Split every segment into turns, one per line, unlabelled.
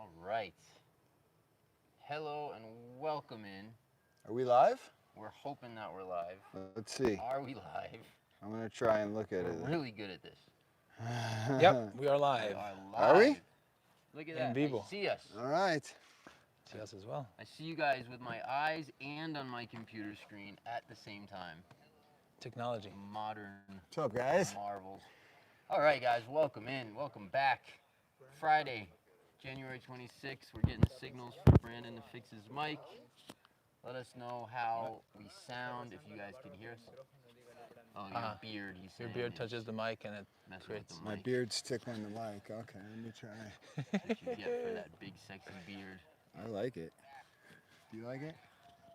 All right. Hello and welcome in.
Are we live?
We're hoping that we're live.
Let's see.
Are we live?
I'm gonna try and look at
We're
it.
really good at this.
Yep, we are
We
live.
are
Are we?
live. Look at
In
that.
vivo.
I see us.
All right.
See us as well.
I see you guys with my eyes and on my computer screen at the same time.
Technology.
Modern
What's up, guys?
marvels. All right, guys. Welcome in. Welcome back. Friday, January 26th. We're getting signals for Brandon to fix his mic. Let us know how we sound if you guys can hear us. Oh, your beard. He's
Your
saying
beard
is
touches the mic and it
messing with
creates.
the
My
mic.
beard's tickling the mic. Okay, let me try.
That's what you get for that big, sexy beard.
I like it. Do you like it?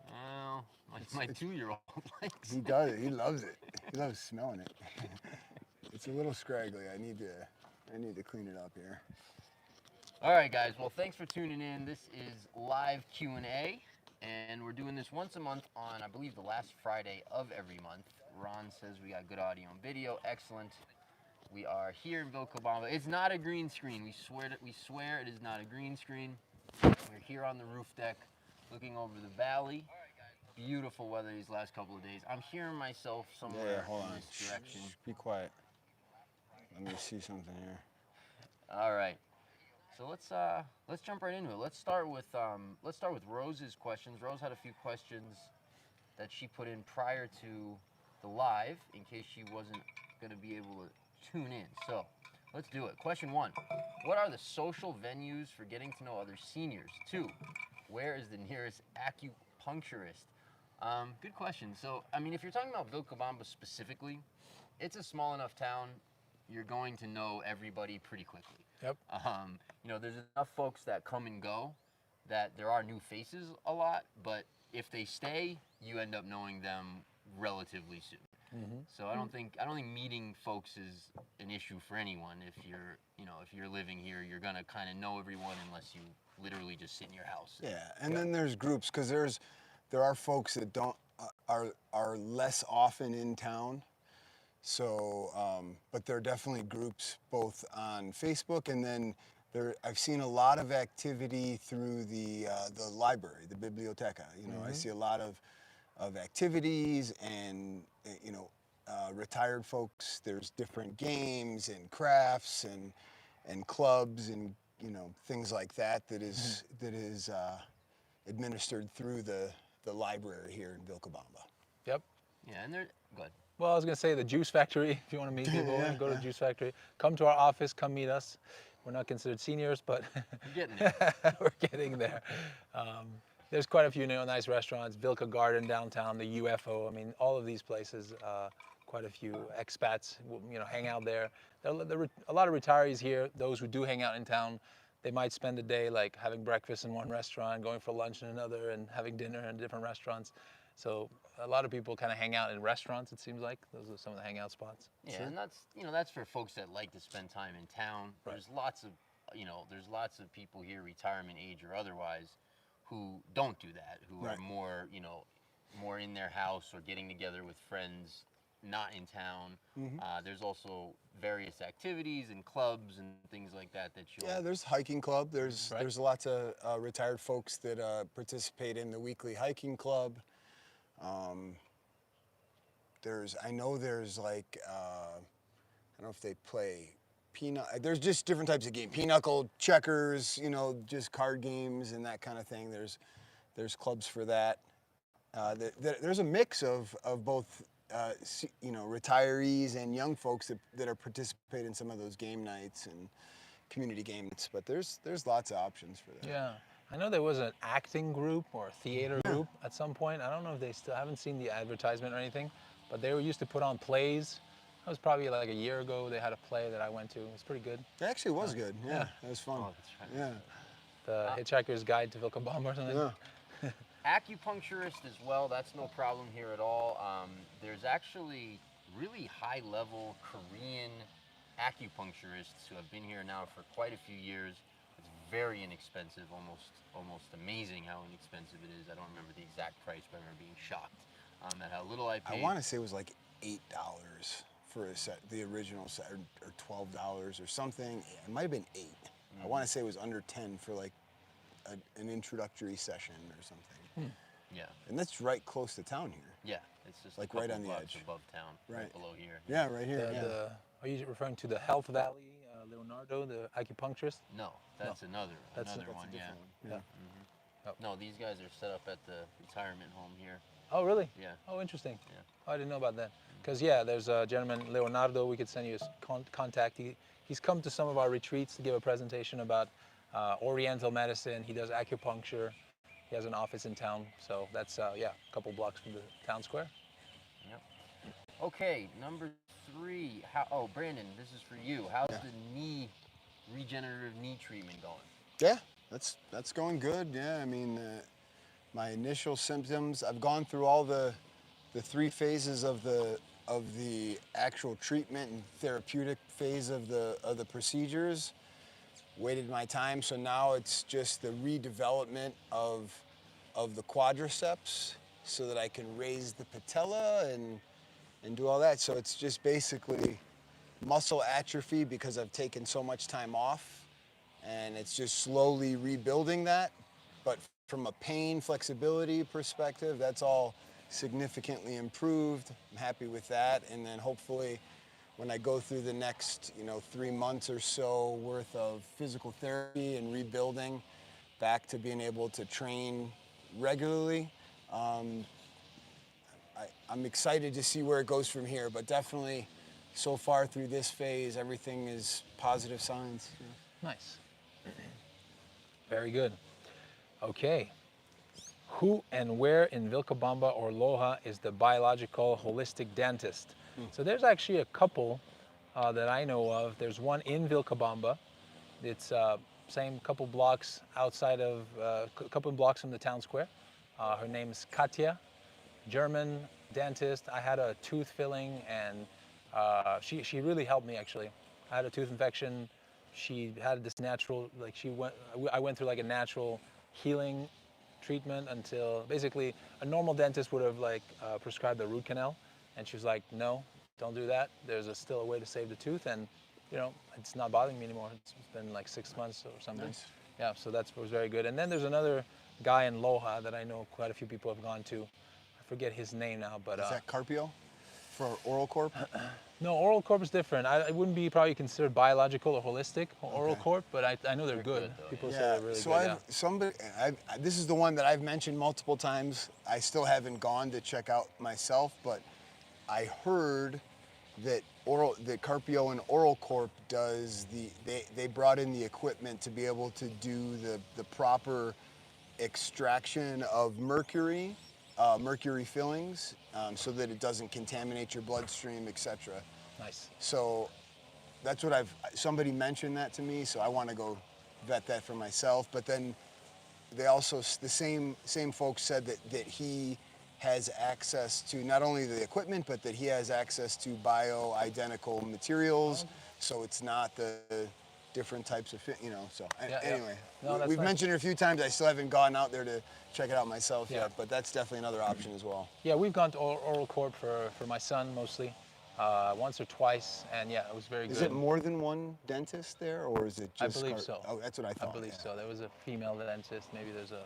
Well, my 2-year-old likes
He
it.
does. He loves it. He loves smelling it. It's a little scraggly. I need to clean it up here.
All right, guys. Well, thanks for tuning in. This is live Q&A, and we're doing this once a month on, I believe, the last Friday of every month. Ron says we got good audio and video. Excellent. We are here in Vilcabamba. It's not a green screen. We swear it is not a green screen. We're here on the roof deck, looking over the valley. Beautiful weather these last couple of days. I'm hearing myself somewhere
Yeah, hold
in
on.
this direction.
Be quiet. Let me see something here.
All right. So let's jump right into it. Let's start with Rose's questions. Rose had a few questions that she put in prior to the live in case she wasn't going to be able to tune in. So let's do it. Question 1. What are the social venues for getting to know other seniors? 2. Where is the nearest acupuncturist? Good question. So, I mean, if you're talking about Vilcabamba specifically, it's a small enough town, you're going to know everybody pretty quickly.
Yep.
There's enough folks that come and go that there are new faces a lot, but if they stay, you end up knowing them relatively soon. So I don't think meeting folks is an issue for anyone. If you're living here, you're gonna kind of know everyone unless you literally just sit in your house.
Yeah, and then there's groups because there are folks that don't are less often in town. So, but there are definitely groups both on Facebook and then I've seen a lot of activity through the library, the biblioteca. I see a lot of activities and retired folks. There's different games and crafts and clubs and things like that is administered through the library here in Vilcabamba.
Yep.
Yeah, and they're good.
Well, I was gonna say the Juice Factory. If you want to meet people, go to the Juice Factory. Come to our office. Come meet us. We're not considered seniors, but
You're getting there.
we're getting there. There's quite a few nice restaurants. Vilca Garden downtown, the UFO. I mean, all of these places. Quite a few expats, hang out there. There are a lot of retirees here. Those who do hang out in town, they might spend a day like having breakfast in one restaurant, going for lunch in another, and having dinner in different restaurants. So a lot of people kind of hang out in restaurants. It seems like those are some of the hangout spots.
Yeah, and that's for folks that like to spend time in town.
Right.
There's lots of people here, retirement age or otherwise, who don't do that. Who
Right.
are more in their house or getting together with friends, not in town. There's also various activities and clubs and things like that you'll.
Yeah, there's hiking club. There's
Right.
there's lots of retired folks that participate in the weekly hiking club. I know there's like I don't know if they play there's just different types of games. Pinochle, checkers, just card games and that kind of thing. There's clubs for that. There's a mix of both retirees and young folks that are participating in some of those game nights and community game nights. But there's lots of options for that.
Yeah. I know there was an acting group or a theater group at some point. I don't know if they still, I haven't seen the advertisement or anything, but they used to put on plays. That was probably like a year ago. They had a play that I went to. It was pretty good.
It actually was good. Yeah, it was fun.
Oh, that's right.
Yeah.
The Hitchhiker's Guide to Vilcabamba or something.
Yeah.
Acupuncturist as well, that's no problem here at all. There's actually really high-level Korean acupuncturists who have been here now for quite a few years. It's very inexpensive, almost amazing how inexpensive it is. I don't remember the exact price, but I remember being shocked at how little I paid.
I want to say it was like $8 for a set, the original set, or $12 or something. It might have been $8. I want to say it was under 10 for like an introductory session or something.
Yeah.
And that's right close to town here.
Yeah. It's just
Like
a
right
couple
on the
blocks
edge.
above town, right below here.
Yeah, right here.
Are you referring to the Health Valley, Leonardo, the acupuncturist?
No, that's another
That's
one.
a
Yeah.
different one.
Oh.
No, these guys are set up at the retirement home here.
Oh, really?
Yeah.
Oh, interesting.
Yeah.
Oh, I didn't know about that. Because, yeah, there's a gentleman, Leonardo, we could send you his contact. He's come to some of our retreats to give a presentation about Oriental medicine. He does acupuncture. He has an office in town. So that's, a couple blocks from the town square.
Yep. Okay, number 3. Brandon, this is for you. How's the regenerative knee treatment going?
Yeah, that's going good. Yeah, I mean, my initial symptoms, I've gone through all the 3 phases of the actual treatment and therapeutic phase of the procedures. Waited my time, so now it's just the redevelopment of the quadriceps so that I can raise the patella and do all that. So it's just basically muscle atrophy because I've taken so much time off, and it's just slowly rebuilding that. But from a pain flexibility perspective, that's all significantly improved. I'm happy with that, and then hopefully when I go through the next 3 months or so worth of physical therapy and rebuilding back to being able to train regularly, I'm excited to see where it goes from here, but definitely so far through this phase, everything is positive signs.
Nice. Very good. Okay. Who and where in Vilcabamba or Loja is the biological holistic dentist? So there's actually a couple that I know of. There's one in Vilcabamba. It's same couple blocks outside of, couple blocks from the town square. Her name's Katja, German dentist. I had a tooth filling, and she really helped me actually. I had a tooth infection. She had this natural, I went through like a natural healing treatment until basically a normal dentist would have prescribed a root canal, and she was like, no, don't do that. There's still a way to save the tooth, and it's not bothering me anymore. It's been like 6 months or something.
Nice.
Yeah, so that was very good. And then there's another guy in Loja that I know quite a few people have gone to. I forget his name now, but
Is that Carpio for Oral Corp?
no, Oral Corp is different. It wouldn't be probably considered biological or holistic, Oral
Okay.
Corp, but I know they're good.
though,
People say
Yeah,
they're really
so
good.
this is the one that I've mentioned multiple times. I still haven't gone to check out myself, but I heard that Carpio and Oral Corp does they brought in the equipment to be able to do the proper extraction of mercury fillings, so that it doesn't contaminate your bloodstream, etc.
Nice.
So that's what somebody mentioned that to me, so I want to go vet that for myself. But then they also, the same folks said that he has access to not only the equipment, but that he has access to bio-identical materials, so it's not the different types of, so anyway.
No, that's
we've
nice.
mentioned it a few times. I still haven't gone out there to check it out myself
Yeah.
yet, but that's definitely another option as well.
Yeah, we've gone to Oral Corp for my son mostly, once or twice, and yeah, it was very good.
Is it more than one dentist there, or is it just?
I believe so.
Oh, that's what I thought.
I believe
yeah.
so. There was a female dentist, maybe there's a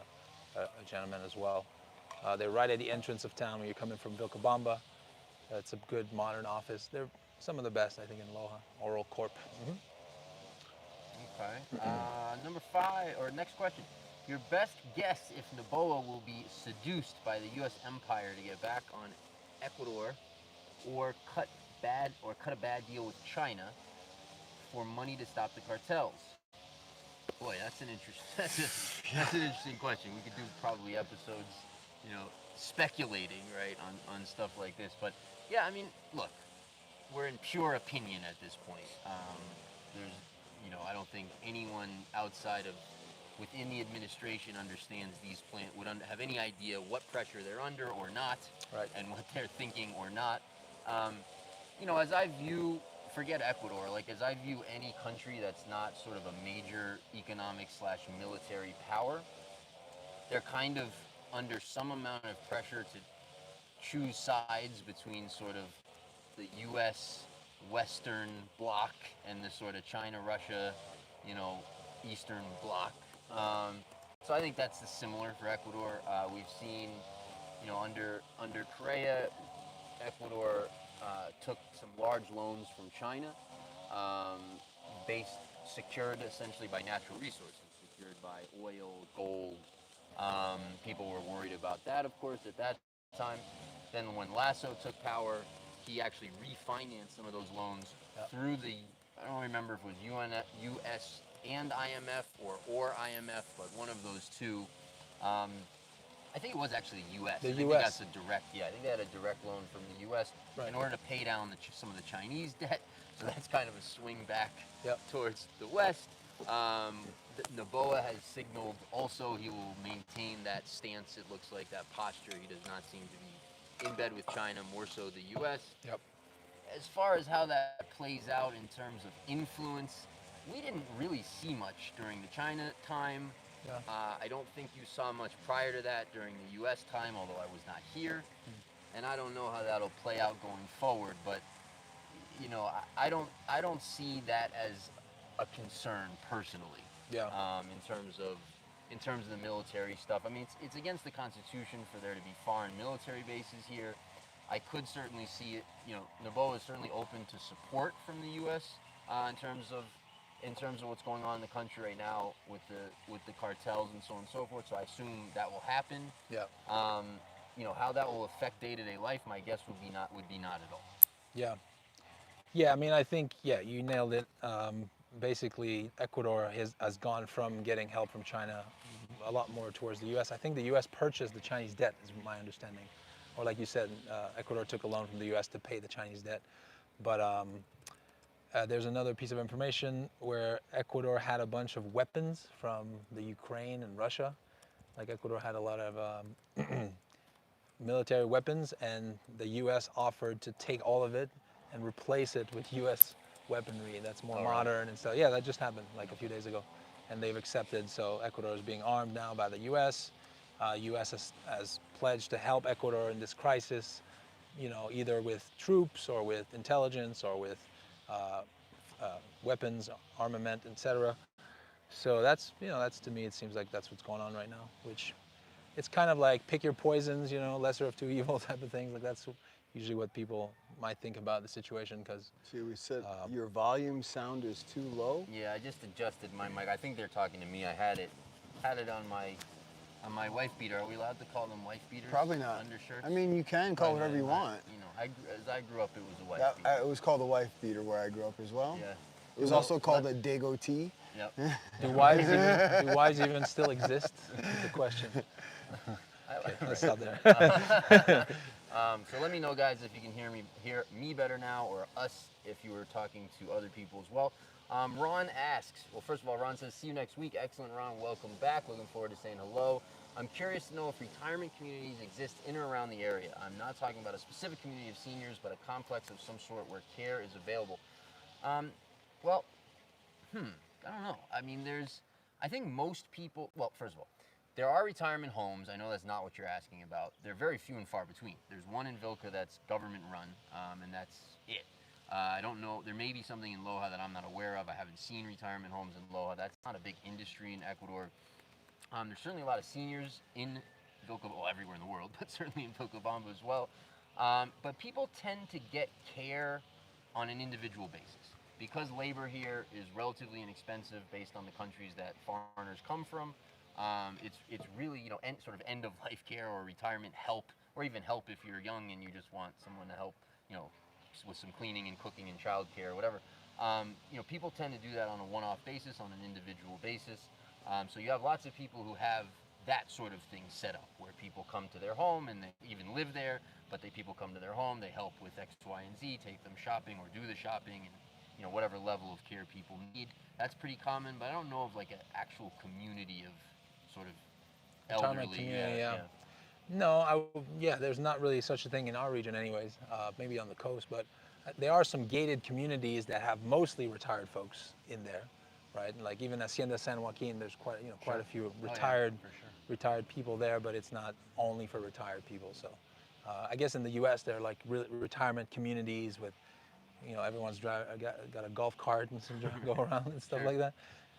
gentleman as well. They're right at the entrance of town when you're coming from Vilcabamba. It's a good modern office. They're some of the best, I think, in Loja. Oral Corp.
Okay. Number 5, or next question. Your best guess if Noboa will be seduced by the U.S. empire to get back on Ecuador, or cut a bad deal with China for money to stop the cartels? Boy, that's an interesting question. We could do probably episodes, speculating, right, on stuff like this. But yeah, I mean, look, we're in pure opinion at this point. There's, I don't think anyone outside of within the administration understands these plants, would have any idea what pressure they're under or not,
Right.
and what they're thinking or not. As I view, forget Ecuador, as I view any country that's not sort of a major economic / military power, they're kind of under some amount of pressure to choose sides between sort of the U.S. Western bloc and the sort of China, Russia, Eastern Bloc. So I think that's the similar for Ecuador. We've seen, under Correa, Ecuador took some large loans from China, um, based secured essentially by natural resources, secured by oil, gold. People were worried about that, of course, at that time. Then when Lasso took power, he actually refinanced some of those loans through the, I don't remember if it was US and IMF or IMF, but one of those two. Um, I think it was actually the U.S.
The
I think
U.S.
that's a direct. Yeah, I think they had a direct loan from the U.S.
Right.
in order to pay down some of the Chinese debt. So that's kind of a swing back
Yep.
towards the West. Noboa has signaled also he will maintain that stance. It looks like that posture. He does not seem to be in bed with China, more so the U.S.
Yep.
As far as how that plays out in terms of influence, we didn't really see much during the China time.
Yeah.
I don't think you saw much prior to that during the U.S. time, although I was not here, and I don't know how that'll play out going forward. But I don't see that as a concern personally.
Yeah.
In terms of the military stuff, I mean, it's against the Constitution for there to be foreign military bases here. I could certainly see it. Noboa is certainly open to support from the U.S. In terms of what's going on in the country right now with the cartels and so on and so forth. So I assume that will happen.
Yeah.
How that will affect day-to-day life, my guess would be not at all.
Yeah. Yeah, I mean, I think, you nailed it. Basically, Ecuador has gone from getting help from China a lot more towards the U.S. I think the U.S. purchased the Chinese debt, is my understanding. Or like you said, Ecuador took a loan from the U.S. to pay the Chinese debt. But there's another piece of information where Ecuador had a bunch of weapons from the Ukraine and Russia. Like Ecuador had a lot of military weapons, and the U.S. offered to take all of it and replace it with U.S. weaponry that's more modern and stuff. Yeah, that just happened like a few days ago, and they've accepted. So Ecuador is being armed now by the U.S. U.S. has pledged to help Ecuador in this crisis, either with troops or with intelligence or with weapons, armament, etc. So that's to me, it seems like that's what's going on right now, which it's kind of like pick your poisons, lesser of two evils type of things. Like that's usually what people might think about the situation, because
See, we said your volume sound is too low.
Yeah, I just adjusted my mic. I think they're talking to me. I had it on my wife beater. Are we allowed to call them wife beaters?
Probably not.
Undershirts.
I mean, you can call whatever you want.
As I grew up, it was a wife beater.
It was called a wife beater where I grew up as well.
Yeah.
It was also called a degotee.
Yep.
do wives even still exist? Is the question. Okay, let's stop there.
So let me know, guys, if you can hear me better now, or us if you were talking to other people as well. Ron asks, well, first of all, Ron says, see you next week. Excellent, Ron. Welcome back. Looking forward to saying hello. I'm curious to know if retirement communities exist in or around the area. I'm not talking about a specific community of seniors, but a complex of some sort where care is available. Well, I don't know. I mean, I think most people, well, first of all, there are retirement homes. I know that's not what you're asking about. They're very few and far between. There's one in Vilca that's government run, and that's it. I don't know. There may be something in Loja that I'm not aware of. I haven't seen retirement homes in Loja. That's not a big industry in Ecuador. There's certainly a lot of seniors in Vilcabamba, well, everywhere in the world, but certainly in Vilcabamba as well. But people tend to get care on an individual basis. Because labor here is relatively inexpensive based on the countries that foreigners come from, it's really, sort of end of life care or retirement help, or even help if you're young and you just want someone to help, with some cleaning and cooking and childcare or whatever. People tend to do that on a one-off basis, on an individual basis. So you have lots of people who have that sort of thing set up, where people come to their home and they even live there, but people come to their home, they help with X, Y, and Z, take them shopping or do the shopping, and whatever level of care people need. That's pretty common, but I don't know of like an actual community of sort of elderly.
Community, yeah. No, there's not really such a thing in our region anyways, maybe on the coast, but there are some gated communities that have mostly retired folks in there, right? Like even Hacienda San Joaquin, there's quite a few retired people there, but it's not only for retired people. So I guess in the US, there are like retirement communities with, everyone's got a golf cart and some go around and stuff like that.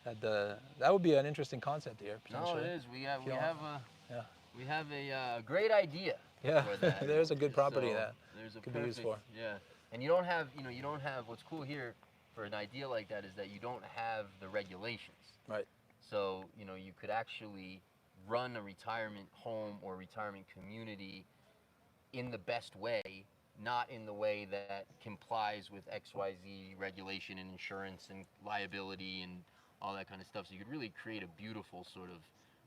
That would be an interesting concept here,
No,
potentially.
it is. We have
Yeah.
we have a great idea
Yeah,
for that.
there's a good property
So,
that
there's a
could be used for.
Yeah, and you don't have you don't have what's cool here for an idea like that is that you don't have the regulations.
Right.
So you could actually run a retirement home or retirement community in the best way, not in the way that complies with XYZ regulation and insurance and liability and all that kind of stuff. So you could really create a beautiful sort of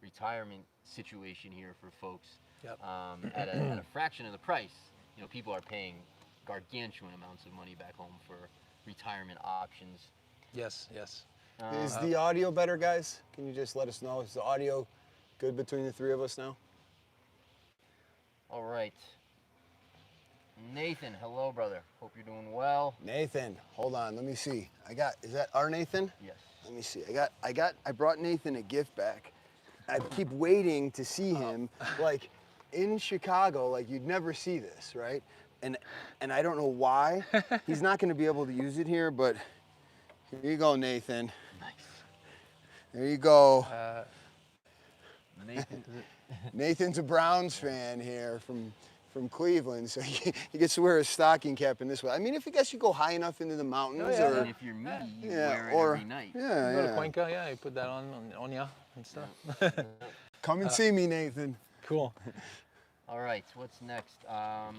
retirement situation here for folks
Yep.
at a fraction of the price. People are paying gargantuan amounts of money back home for retirement options.
Yes, yes.
Is the audio better, guys? Can you just let us know? Is the audio good between the three of us now?
All right. Nathan, hello, brother. Hope you're doing well.
Nathan, hold on. Let me see. Is that our Nathan?
Yes.
Let me see. I brought Nathan a gift back. I keep waiting to see him, like in Chicago, like you'd never see this, right? And I don't know why. He's not going to be able to use it here, but here you go, Nathan.
Nice.
There you go.
Nathan.
Nathan's a Browns fan here from Cleveland, so he gets to wear a stocking cap in this way. I mean, I guess you go high enough into the mountains,
yeah.
or
And if you're me, you wear it every night.
You go to
yeah.
Cuenca, yeah, you put that on ya and stuff.
Come and see me, Nathan.
Cool.
All right, what's next?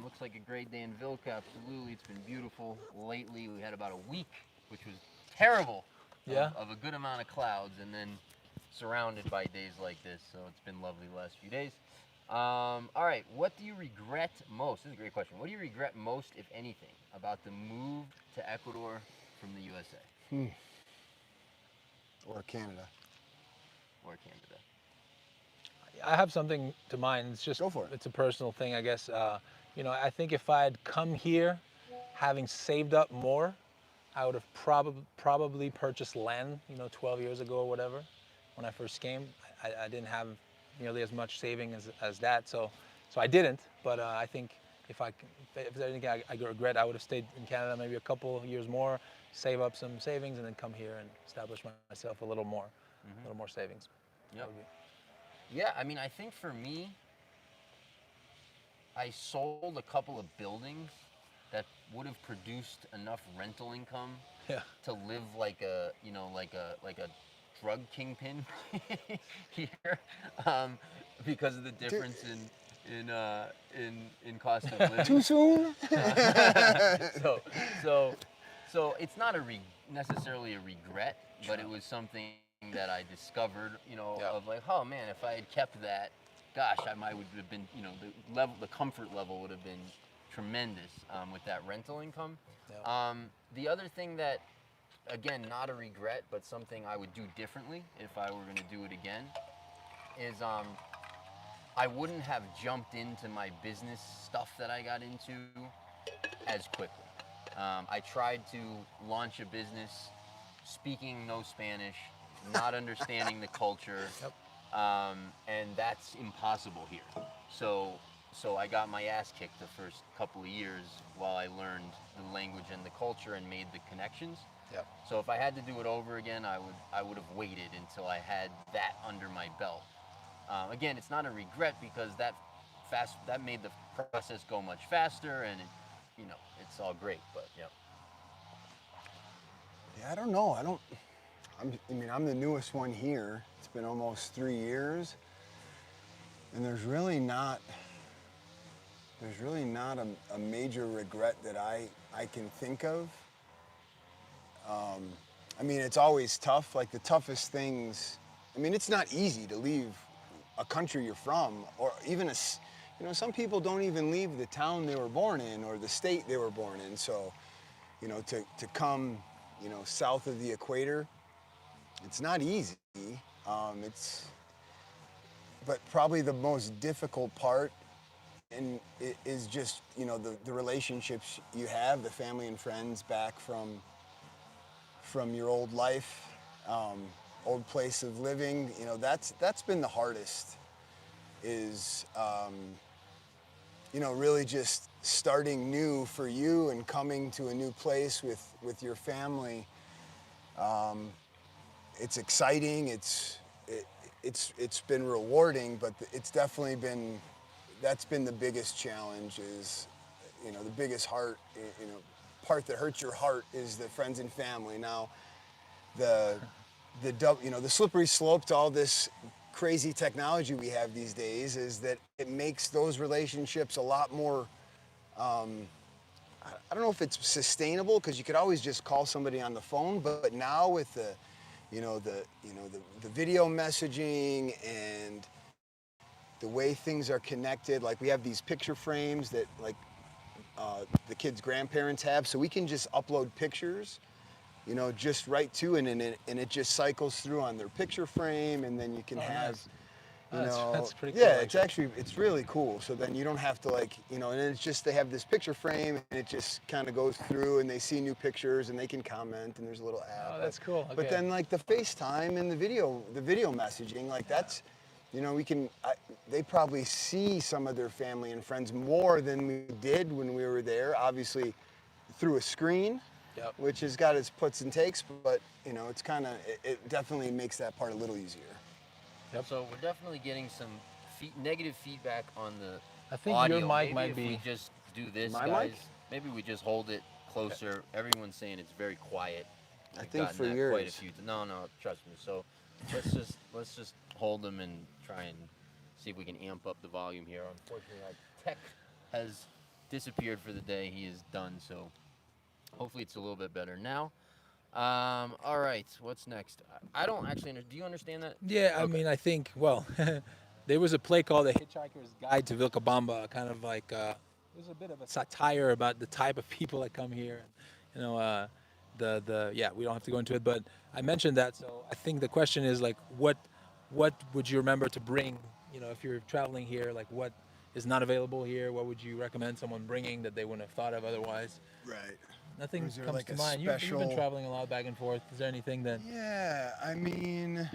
Looks like a great day in Vilca. Absolutely, it's been beautiful. Lately, we had about a week, which was terrible.
Yeah.
Of a good amount of clouds, and then surrounded by days like this. So it's been lovely the last few days. All right, what do you regret most? This is a great question. What do you regret most, if anything, about the move to Ecuador from the USA?
Or Canada.
Or Canada?
I have something to mind. It's just
Go for it.
It's a personal thing, I guess. I think if I had come here, having saved up more, I would have probably purchased land. 12 years ago or whatever, when I first came. I didn't have nearly as much saving as that, so I didn't. But I think if there's anything I regret, I would have stayed in Canada maybe a couple of years more, save up some savings, and then come here and establish myself a little more savings.
Yep. Yeah, I mean, I think for me, I sold a couple of buildings that would have produced enough rental income to live like a drug kingpin here, because of the difference in cost of living.
Too soon?
So it's not necessarily a regret, but it was something that I discovered, of like, oh man, if I had kept that, gosh, I would have been, the comfort level would have been tremendous with that rental income.
Yeah.
The other thing that, again, not a regret, but something I would do differently if I were going to do it again, is I wouldn't have jumped into my business stuff that I got into as quickly. I tried to launch a business speaking no Spanish, not understanding the culture, and that's impossible here. So I got my ass kicked the first couple of years while I learned the language and the culture and made the connections.
Yep.
So if I had to do it over again, I would have waited until I had that under my belt. Again, it's not a regret because that made the process go much faster, and it's all great. But yeah.
Yeah, I don't know. I'm the newest one here. It's been almost 3 years, and there's really not a major regret that I can think of. I mean, it's always tough. Like the toughest things. I mean, it's not easy to leave a country you're from, or even some people don't even leave the town they were born in or the state they were born in. So, to come, south of the equator, it's not easy. But probably the most difficult part and it is just, the relationships you have, the family and friends back from your old life, old place of living. That's been the hardest, is, really just starting new for you and coming to a new place with your family. it's exciting. It's been rewarding, but it's definitely been, that's been the biggest challenge. Is, the biggest part that hurts your heart is the friends and family. Now, the slippery slope to all this crazy technology we have these days is that it makes those relationships a lot more. I don't know if it's sustainable, because you could always just call somebody on the phone, but now with the video messaging and the way things are connected, like we have these picture frames that the kids' grandparents have, so we can just upload pictures, just right to it, and it just cycles through on their picture frame, and then you can have.
Nice. That's pretty cool.
Yeah, it's really cool. So then you don't have to and it's just, they have this picture frame, and it just kind of goes through, and they see new pictures, and they can comment, and there's a little app.
Oh, that's cool. Okay.
But then the FaceTime and the video messaging, that's, they probably see some of their family and friends more than we did when we were there, obviously through a screen.
Yep.
Which has got its puts and takes, but it's it definitely makes that part a little easier.
Yep.
So we're definitely getting some negative feedback on the
I think
audio.
your mic
Maybe
might
if
be.
we just do this,
My
guys.
mic?
Maybe we just hold it closer. Everyone's saying it's very quiet.
I
We've
think
gotten
for
that
yours.
quite a few. No, trust me. So let's just hold them and try and see if we can amp up the volume here. Unfortunately, our tech has disappeared for the day. He is done. So hopefully it's a little bit better now. All right, what's next? I don't actually do you understand that?
Yeah, I
Okay.
mean, I think, well, there was a play called The Hitchhiker's Guide to Vilcabamba, kind of like, there's a bit of a satire about the type of people that come here. Yeah, we don't have to go into it, but I mentioned that, so I think the question is, what would you remember to bring, if you're traveling here, what is not available here? What would you recommend someone bringing that they wouldn't have thought of otherwise?
Right.
Nothing
Is there
comes
like
to
a
mind. You've been
special-
traveling a lot back and forth. Is there anything that...
Yeah, I mean,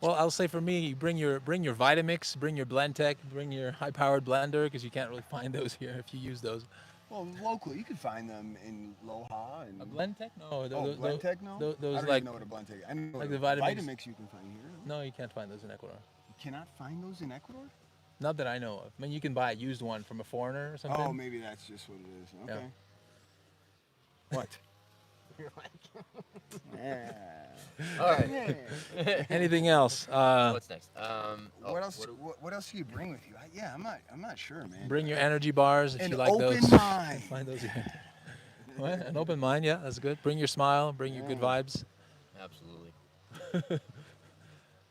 Well, I'll say for me, you bring your Vitamix, bring your Blendtec, bring your high-powered blender, because you can't really find those here if you use those.
well, locally you can find them in Loja and.
A Blendtec? No.
Blendtec, no?
Those
I don't
like
even know what a Blendtec is. I know
like
what
the
a
Vitamix.
Vitamix you can find here.
No, you can't find those in Ecuador.
You cannot find those in Ecuador?
Not that I know of. I mean, you can buy a used one from a foreigner or something.
Oh, maybe that's just what it is.
Yeah.
Okay. What?
All right.
Anything else?
What's next?
What else do you bring with you? I'm not sure, man.
Bring your energy bars if
An
you like those.
open mind.
Find those here. What? An open mind, yeah, that's good. Bring your smile, bring your good vibes.
Absolutely.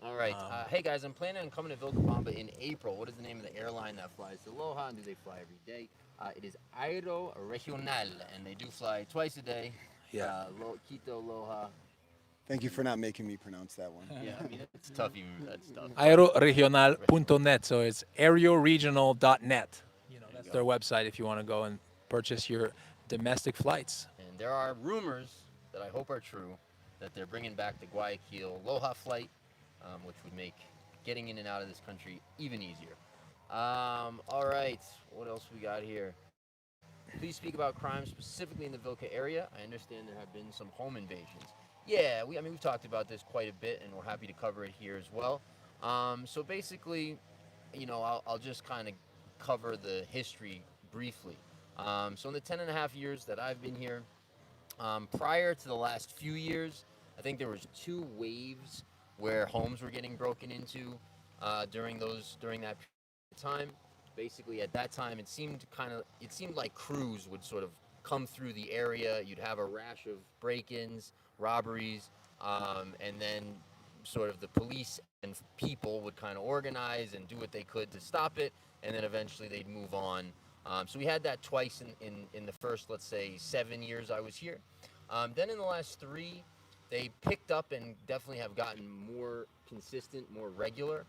All right. Hey guys, I'm planning on coming to Vilcabamba in April. What is the name of the airline that flies to Loja, and do they fly every day? It is Aero Regional, and they do fly twice a day.
Yeah.
Quito, Loja.
Thank you for not making me pronounce that one.
Yeah, I mean it's tough even that's tough.
Aeroregional.net, so it's aeroregional.net. That's their website if you want to go and purchase your domestic flights.
And there are rumors that I hope are true that they're bringing back the Guayaquil Loja flight, which would make getting in and out of this country even easier. All right, what else we got here? Please speak about crime specifically in the Vilca area. I understand there have been some home invasions. Yeah, we've talked about this quite a bit, and we're happy to cover it here as well. So basically, I'll just kind of cover the history briefly. So in the 10.5 years that I've been here, prior to the last few years, I think there was 2 waves where homes were getting broken into during that time. Basically, at that time, it seemed like crews would sort of come through the area. You'd have a rash of break-ins, robberies, and then sort of the police and people would kind of organize and do what they could to stop it, and then eventually they'd move on. So we had that twice in the first, let's say, 7 years I was here. Then in the last 3, they picked up and definitely have gotten more consistent, more regular.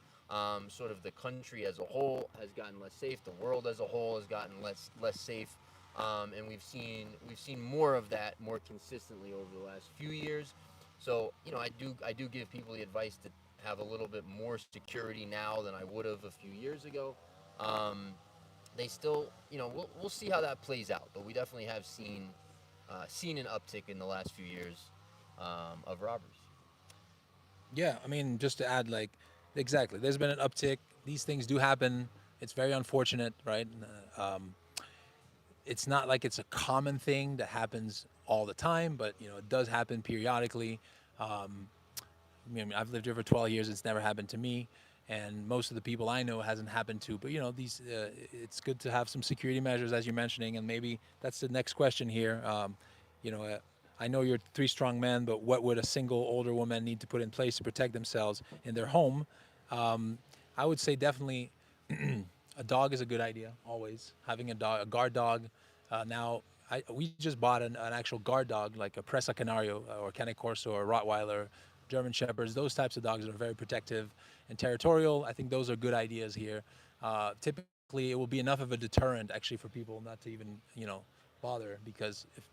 Sort of the country as a whole has gotten less safe. The world as a whole has gotten less safe, and we've seen more of that more consistently over the last few years. So I do give people the advice to have a little bit more security now than I would have a few years ago. They still, we'll see how that plays out, but we definitely have seen an uptick in the last few years of robbers.
Yeah, I mean, just to add, like, exactly, there's been an uptick. These things do happen. It's very unfortunate, right? It's not like it's a common thing that happens all the time, but it does happen periodically. I've lived here for 12 years. It's never happened to me, and most of the people I know it hasn't happened to. But these, it's good to have some security measures, as you're mentioning, and maybe that's the next question here. You know, uh, I know you're three strong men, but what would a single older woman need to put in place to protect themselves in their home? Um, I would say definitely a dog is a good idea. Always having a dog, a guard dog. Now, we just bought an actual guard dog, like a Presa Canario or Cane Corso or Rottweiler, German Shepherds. Those types of dogs are very protective and territorial. I think those are good ideas here. Typically, it will be enough of a deterrent actually for people not to even bother, because if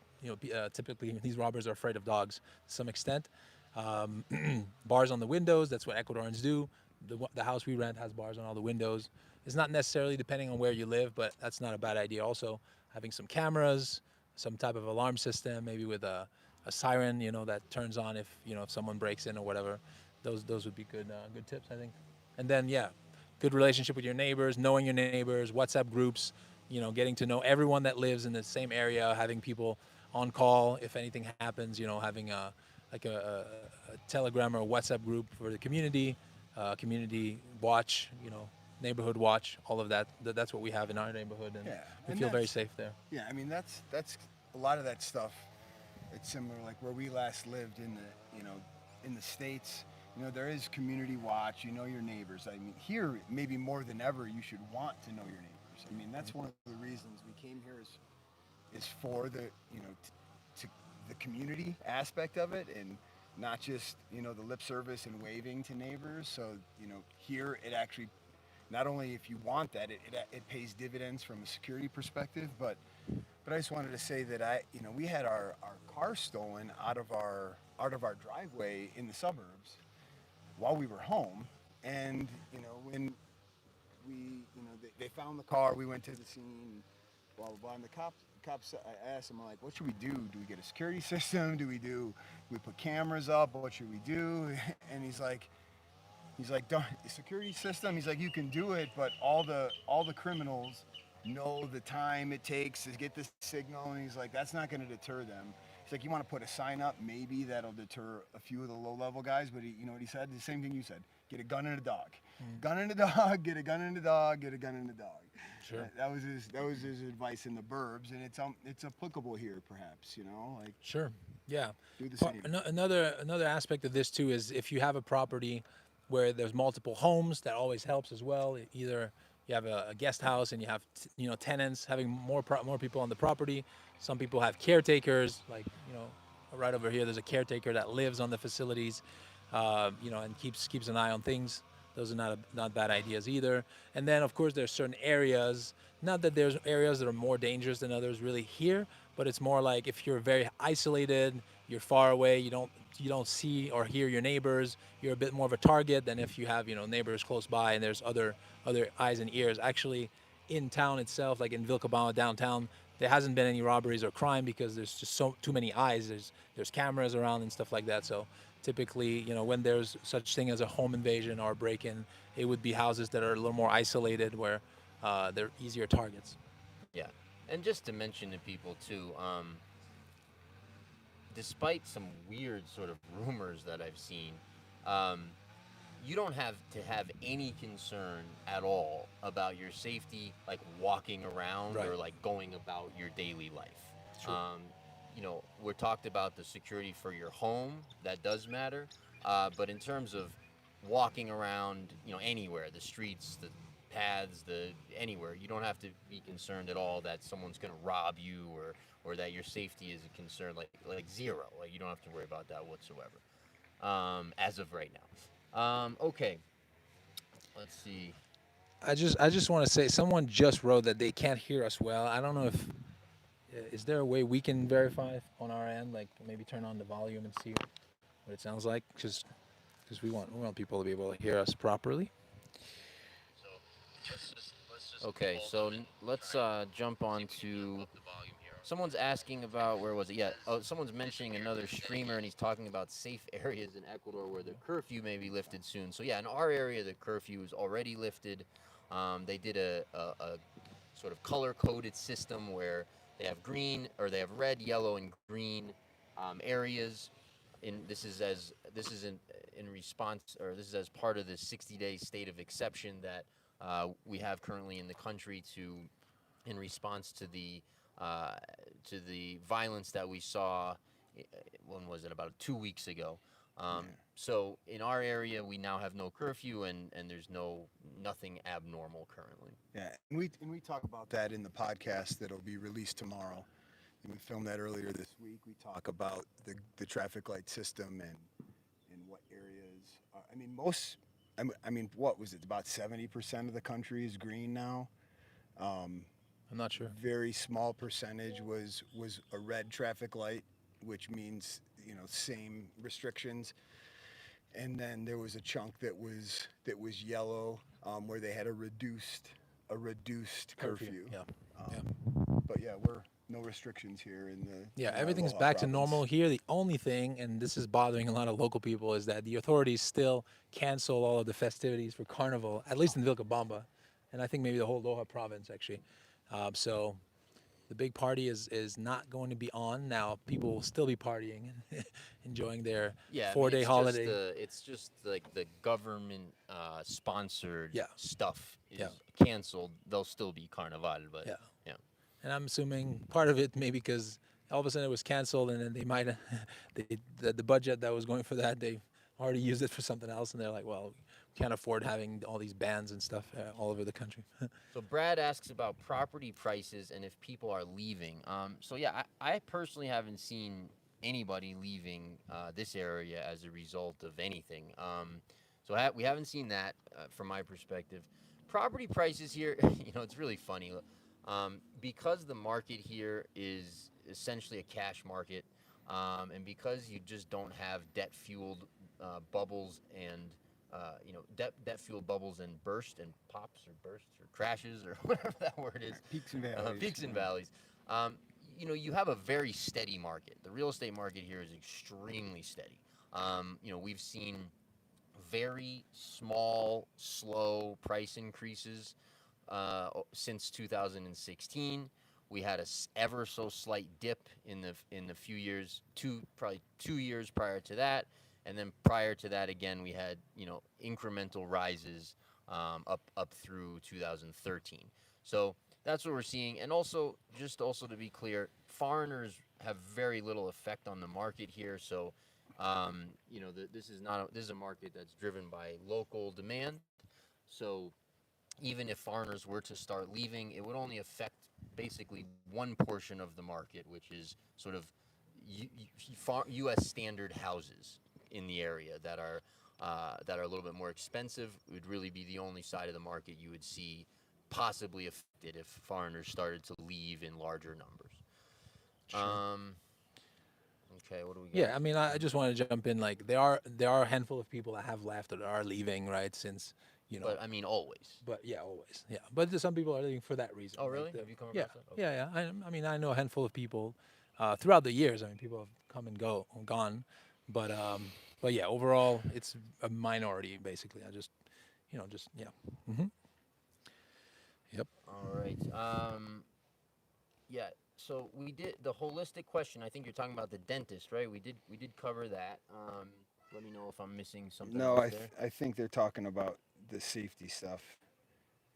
typically these robbers are afraid of dogs to some extent. Um, Bars on the windows. That's what Ecuadorians do. The house we rent has bars on all the windows. It's not necessarily depending on where you live, but that's not a bad idea. Also, having some cameras, some type of alarm system, maybe with a siren, that turns on if someone breaks in or whatever. Those would be good tips, I think. And then yeah, good relationship with your neighbors, knowing your neighbors, WhatsApp groups, getting to know everyone that lives in the same area, having people on call if anything happens, having a Telegram or a WhatsApp group for the community, community watch, neighborhood watch, all of that. That's what we have in our neighborhood, and
Yeah,
we
and
feel very safe there.
yeah. I mean, that's a lot of that stuff. It's similar, like where we last lived in the states. There is community watch. You know your neighbors. I mean, here maybe more than ever, you should want to know your neighbors. I mean, that's one of the reasons we came here is for the to the community aspect of it, and not just the lip service and waving to neighbors. So here it actually, not only if you want that, it pays dividends from a security perspective, but I just wanted to say that we had our car stolen out of our driveway in the suburbs while we were home, and when we they found the car, we went to the scene, blah blah blah, and the cops, I asked them, like, what should we do? Do we get a security system? We put cameras up? What should we do? And he's like, don't, security system. He's like, you can do it, but all the criminals know the time it takes to get the signal, and he's like, that's not going to deter them. He's like, you want to put a sign up, maybe that'll deter a few of the low-level guys, but you know what he said? The same thing you said: get a gun and a dog. Gun and a dog. Get a gun and a dog. Get a gun and a dog.
Sure.
That was his advice in the burbs, and it's applicable here, perhaps. Like,
Sure. Yeah.
do the same.
Another aspect of this too is if you have a property where there's multiple homes, that always helps as well. Either you have a guest house and you have tenants, having more people on the property. Some people have caretakers, like right over here. There's a caretaker that lives on the facilities, and keeps an eye on things. Those are not bad ideas either. And then of course there's certain areas. Not that there's areas that are more dangerous than others really here, but it's more like if you're very isolated, you're far away, you don't see or hear your neighbors, you're a bit more of a target than if you have neighbors close by and there's other eyes and ears. Actually, in town itself, like in Vilcabamba downtown, there hasn't been any robberies or crime because there's just too many eyes. There's cameras around and stuff like that. So typically, when there's such thing as a home invasion or a break-in, it would be houses that are a little more isolated where they're easier targets.
Yeah, and just to mention to people too, despite some weird sort of rumors that I've seen, um, you don't have to have any concern at all about your safety, like walking around
Right.
or like going about your daily life.
True.
We're talked about the security for your home, that does matter, but in terms of walking around, anywhere, the streets, the paths, the anywhere, you don't have to be concerned at all that someone's going to rob you, or that your safety is a concern, like zero. Like, you don't have to worry about that whatsoever, as of right now. Okay, let's see.
I just want to say, someone just wrote that they can't hear us well. I don't know if is there a way we can verify on our end, like maybe turn on the volume and see what it sounds like, because we want people to be able to hear us properly.
Okay, so let's jump on to Someone's asking about, where was it? Yeah. Oh, someone's mentioning another streamer, and he's talking about safe areas in Ecuador where the curfew may be lifted soon. So yeah, in our area, the curfew is already lifted. They did a sort of color-coded system where they have green, or they have red, yellow, and green areas. This is in response, or this is as part of the 60-day state of exception that we have currently in the country in response uh, to the violence that we saw. When was it? About 2 weeks ago.
Yeah.
So in our area, we now have no curfew, and there's nothing abnormal currently.
Yeah, and we talk about that in the podcast that'll be released tomorrow. And we filmed that earlier this week. We talk about the traffic light system and in what areas. I mean, what was it? About 70% of the country is green now.
I'm not sure.
Very small percentage was a red traffic light, which means same restrictions. And then there was a chunk that was yellow, where they had a reduced curfew.
Yeah.
Um,
Yeah.
But yeah, we're no restrictions here in the
Yeah,
in our
everything's
Loja
back to
province.
normal here. The only thing, and this is bothering a lot of local people, is that the authorities still cancel all of the festivities for Carnival, at least in Vilcabamba, and I think maybe the whole Loja province actually. So the big party is not going to be on now. People will still be partying and enjoying their
Yeah, I mean,
four-day holiday.
it's just like the government sponsored
Yeah.
stuff is
Yeah.
canceled. They'll still be Carnival, but
Yeah.
yeah.
And I'm assuming part of it maybe because all of a sudden it was canceled, and then they might the budget that was going for that, they already used it for something else, and they're like, well, we can't afford having all these bans and stuff all over the country.
So Brad asks about property prices and if people are leaving. So yeah, I personally haven't seen anybody leaving this area as a result of anything. So we haven't seen that from my perspective. Property prices here, it's really funny. Because the market here is essentially a cash market, and because you just don't have debt-fueled bubbles and debt-fueled bubbles and burst and pops or bursts or crashes or whatever that word is.
Peaks and valleys.
Peaks and valleys. You have a very steady market. The real estate market here is extremely steady. We've seen very small, slow price increases since 2016. We had a ever so slight dip in the few years, probably 2 years prior to that, and then prior to that again we had incremental rises up through 2013. So that's what we're seeing, and also to be clear, foreigners have very little effect on the market here. So this is a market that's driven by local demand. So even if foreigners were to start leaving, it would only affect basically one portion of the market, which is sort of U.S. standard houses in the area that are a little bit more expensive. It would really be the only side of the market you would see possibly affected if foreigners started to leave in larger numbers.
Sure.
Okay, what do we got?
Yeah, I mean, I just want to jump in. Like, there are a handful of people that have left or are leaving, right? Since
But I mean, always.
But yeah, always. Yeah, but some people are leaving for that reason.
Oh,
like
really?
the-
Have you come
yeah,
across that? Okay.
yeah. I mean, I know a handful of people throughout the years. I mean, people have come and gone, but yeah, overall, it's a minority basically. I just, yeah. hmm Yep.
All right. Yeah. So we did the holistic question. I think you're talking about the dentist, right? We did cover that. Let me know if I'm missing something
No,
else there.
I think they're talking about the safety stuff.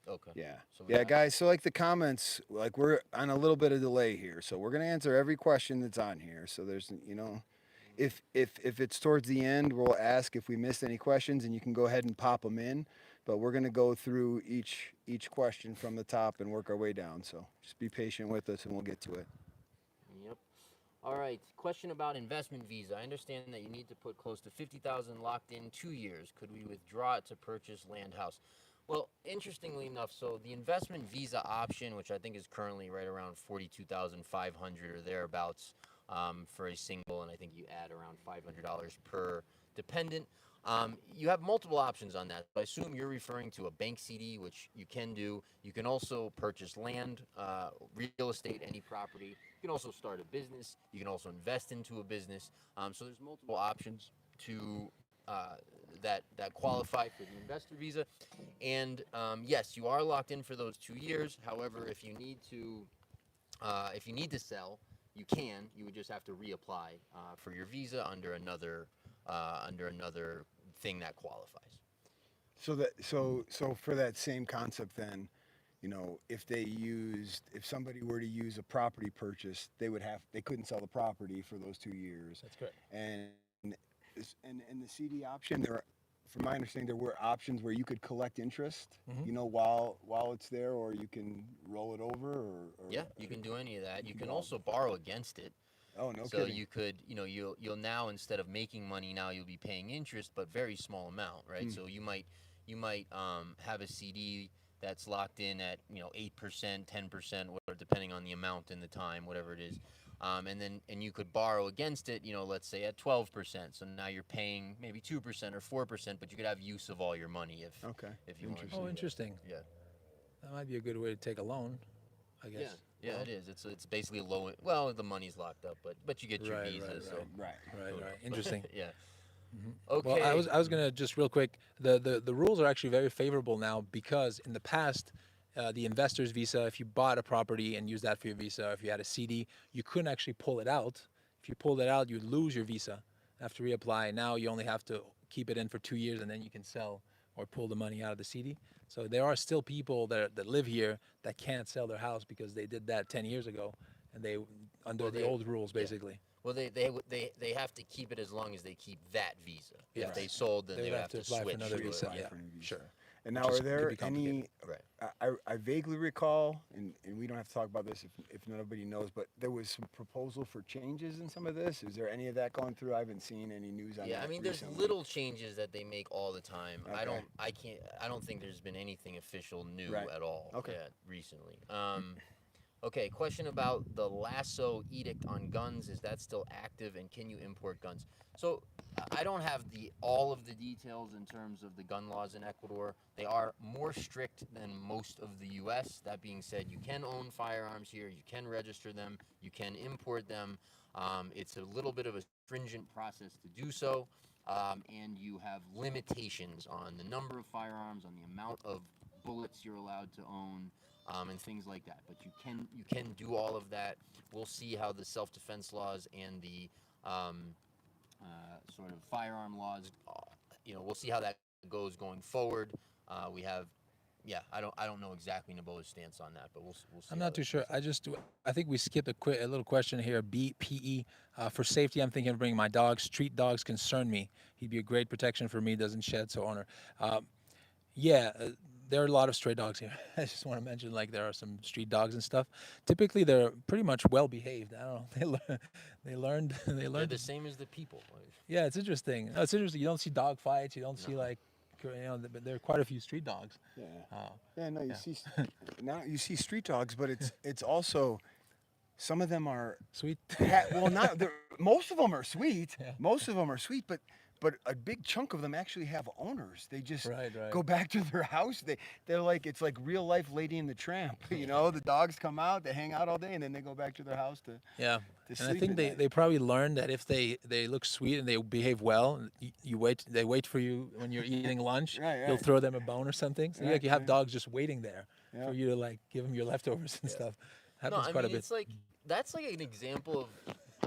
Okay.
Yeah.
So we
Yeah,
got-
guys, so like the comments, like we're on a little bit of delay here. So we're going to answer every question that's on here. So there's, if it's towards the end, we'll ask if we missed any questions and you can go ahead and pop them in, but we're going to go through each question from the top and work our way down. So just be patient with us and we'll get to it.
Yep. All right. Question about investment visa. I understand that you need to put close to 50,000 locked in 2 years. Could we withdraw it to purchase land house? Well, interestingly enough, so the investment visa option, which I think is currently right around 42,500 or thereabouts for a single, and I think you add around $500 per dependent. You have multiple options on that. I assume you're referring to a bank CD, which you can do. You can also purchase land, real estate, any property can also start a business. You can also invest into a business. So there's multiple options to that qualify for the investor visa. And yes, you are locked in for those 2 years. However, if you need to sell, you can. You would just have to reapply for your visa under another thing that qualifies.
So for that same concept then, if somebody were to use a property purchase, they couldn't sell the property for those 2 years.
That's correct.
And the CD option, from my understanding, there were options where you could collect interest, while it's there, or you can roll it over, or
Yeah, you can do any of that. You can also borrow against it.
Oh, no
So
kidding.
you could, you'll now, instead of making money, now you'll be paying interest, but very small amount, right? So you might have a CD that's locked in at 8%, 10%, whatever, depending on the amount and the time, whatever it is. And you could borrow against it, let's say at 12%. So now you're paying maybe 2% or 4%, but you could have use of all your money if you want to.
Oh, interesting.
Yeah.
That might be a good way to take a loan, I guess.
Yeah, it is. It's basically a low. Well, the money's locked up, but you get your
Right,
visa.
right,
So
Right.
Right. Interesting.
yeah.
Well,
Okay.
I was gonna just real quick. The rules are actually very favorable now because in the past, the investor's visa, if you bought a property and used that for your visa, if you had a CD, you couldn't actually pull it out. If you pulled it out, you'd lose your visa, have to reapply. Now you only have to keep it in for 2 years and then you can sell or pull the money out of the CD. So there are still people that live here that can't sell their house because they did that 10 years ago, and they under the old rules basically.
Well, they have to keep it as long as they keep that visa.
Yes.
If they sold, then
They
they
would
would
have
have
to
to
apply for
switch
another
to
visa,
it.
yeah.
For a new visa.
Sure.
And now,
Which
are
could
there
be complicated.
Right.
I vaguely recall, and we don't have to talk about this if nobody knows, but there was some proposal for changes in some of this. Is there any of that going through? I haven't seen any news on that.
Yeah, I mean, there's
recently.
little changes that they make all the time.
Okay.
I don't think there's been anything official new
Right.
at all.
Okay.
Yet recently. Okay, question about the Lasso edict on guns. Is that still active, and can you import guns? So I don't have all of the details in terms of the gun laws in Ecuador. They are more strict than most of the U.S. That being said, you can own firearms here. You can register them. You can import them. It's a little bit of a stringent process to do so, and you have limitations on the number of firearms, on the amount of bullets you're allowed to own. And things like that, but you can do all of that. We'll see how the self-defense laws and the sort of firearm laws, we'll see how that goes going forward. We have, I don't know exactly Noboa's stance on that, but we'll see.
I'm
how
not too
that
sure.
plays out.
I think we skipped a little question here. BPE, for safety, I'm thinking of bringing my dog. Street dogs concern me. He'd be a great protection for me. Doesn't shed, so owner. There are a lot of stray dogs here. I just want to mention, like, there are some street dogs and stuff. Typically, they're pretty much well behaved. I don't know. They learned.
They're the same as the people.
Yeah, it's interesting. No, it's interesting. You don't see dog fights. You don't see there are quite a few street dogs.
Yeah. You see now you see street dogs, but it's also some of them are
Sweet.
most of them are sweet.
Yeah.
Most of them are sweet, but a big chunk of them actually have owners. They just
Right.
go back to their house. They're like, it's like real life Lady and the Tramp. The dogs come out, they hang out all day, and then they go back to their house to
Yeah.
to
And I
sleep
think
at
they,
night.
they probably learned that if they look sweet and they behave well, they wait for you when you're eating lunch.
Right.
You'll throw them a bone or something. So
Right,
you have
right.
dogs just waiting there
Yeah.
for you to, like, give them your leftovers and stuff. Happens
No, I
quite
mean,
a bit.
it's like that's like an example of